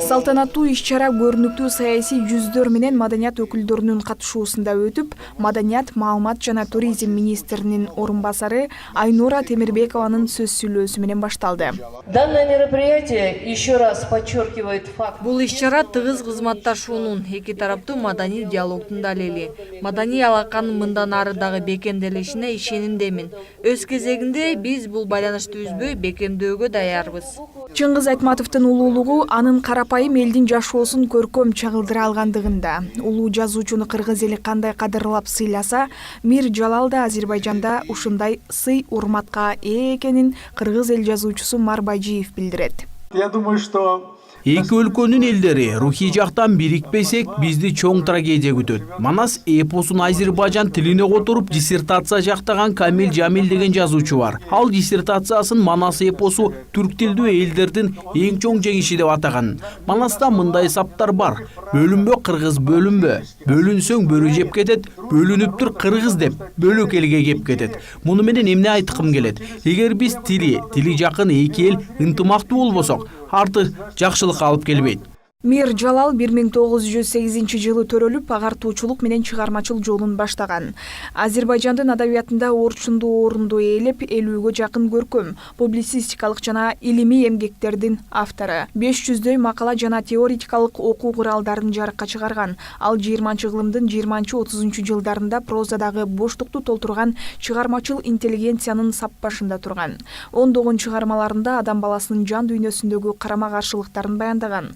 Салтанаттуу иш-чара көрүнүктүү саясий жүздөр менен маданият өкүлдөрүнүн катышуусунда өтүп, Маданият, маалымат жана туризм министринин орун басары Айнура Темирбекованын сөз сүйлөөсү менен башталды. Данное мероприятие еще раз подчеркивает факт. Бул иш-чара тыгыз кызматташуунун, эки тараптуу маданий диалогдун далили. Маданий алаканын мындан ары дагы бекемделишине ишенимдемин. Өз кезегинде биз бул байланышты үзбөй бекемдөөгө даярбыз. Чыңгыз Айтматовдун улуулугу анын карапайым элдин жашоосун көркөм чагылдыра алгандыгында. Улуу жазуучуну кыргыз эли кандай кадырлап сыйласа, Мир Жалал да Азербайжанда ушундай сый урматка ээ экенин кыргыз эл жазуучусу Марбайжиев билдирет. Я думаю, что Эки өлкөнүн элдери рухий жактан бирикпесек, бизди чоң трагедия күтөт. Манас эпосун Азербайжан тилине которуп диссертация жактаган Камил Жамил деген жазуучу бар. Ал диссертациясын Манас эпосу түрк тилдүү элдердин эң чоң жеңиши деп атаган. Манаста мындай саптар бар: бөлүнбө кыргыз бөлүнбө, бөлүнсөң бөрү жеп кетет, бөлүнүптүр кыргыз деп бөлөк элге кеп кетет. Муну менен эмне айткым келет? Эгер биз тили жакын эки эл ынтымактуу болбосок, артык жакшылык алып келбейт. Мир Жалал 1908-жылы төрөлүп, агартуучулук менен чыгармачыл жолун баштаган. Азербайжандын адабиятында орчундуу орунду ээлеп, 50-гө жакын көркөм, публицистикалык жана илимий эмгектердин автору. 500дөй макала жана теоретикалык окуу куралдарын жарыкка чыгарган. Ал 20-кылымдын 20-30 жылдарында прозадагы боштукту толтурган чыгармачыл интеллигенциянын сап башында турган. Ондогон чыгармаларында адам баласынын жан дүйнөсүндөгү карама-каршылыктарын баяндаган.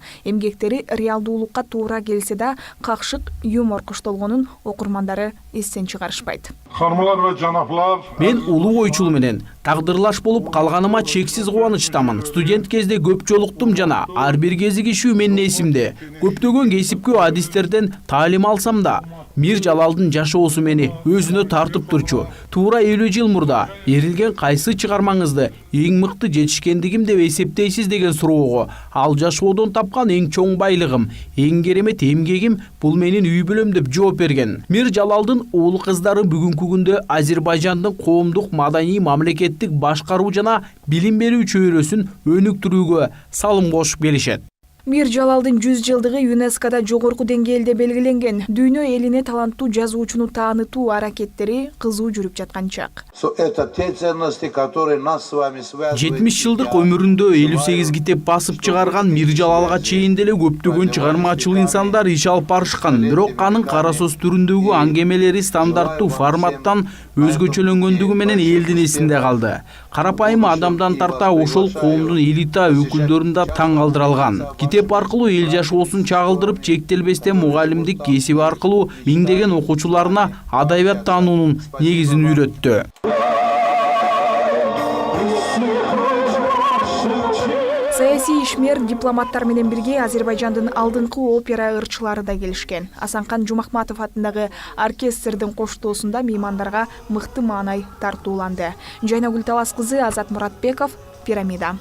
Реалдуулукка туура келсе да, какшык юмор коштолгонун окурмандары эстен чыгарышпайт. Hanımlar ve janaplar, Мен улуу ойчул менен тагдырлаш болуп калганыма чексиз кубанычтамын. Студент кезде көп жолуктум жана ар бир кезигишүү менин эсимде. Көптөгөн кесипкөө адистерден таалим алсам да, Мир Жалалдын жашоосу мени өзүнө тартып турчу. Туура 50 жыл мурда эрилген кайсы чыгармаңызды эң мыкты жетишкендигим деп эсептейсиз деген суроого, ал жашоодон тапкан эң чоң байлыгым, эң керемет эмгегим бул менин үй бүлөм деп жооп берген. Мир Жалалдын уул кыздары бүгүнкү күндө Азербайжандын коомдук маданий мамлекеттик башкаруу жана билим берүү чөйрөсүн өнүктүрүүгө салым кошуп келишет. Мир Жалалдын 100 жылдыгы ЮНЕСКОда жогорку деңгээлде белгиленген. Дүйнө элине таланттуу жазуучуну таанытуу аракеттери кызуу жүрүп жаткан чак. Это те ценности, которые нас с вами связывают. 70 жылдык өмүрүндө 58 китеп басып чыгарган Мир Жалалга чейин деле көптөгөн чыгармачыл инсандар иш алып барышкан. Бирок анын кара сөз түрүндөгү аңгемелери стандарттуу форматтан өзгөчөлөнгөндүгү менен элдин эсинде калды. Карапайым адамдан тарта ошол коомдун элита өкүлдөрүн да таң калтыра алган. Китеп аркылуу эл жашоосун чагылдырып, чектелбестен мугалимдик кесиби аркылуу миңдеген окуучуларына адабият таануунун негизин үйрөттү. Саясий ишмер дипломаттар менен бирге Азербайжандын алдыңкы опера ырчылары да келишкен. Асанкан Жумахматов атындагы оркестрдин коштоосунда меймандарга мыкты маанай тартууланды. Жайнагүл Талас кызы, Азат Муратбеков, Пирамида.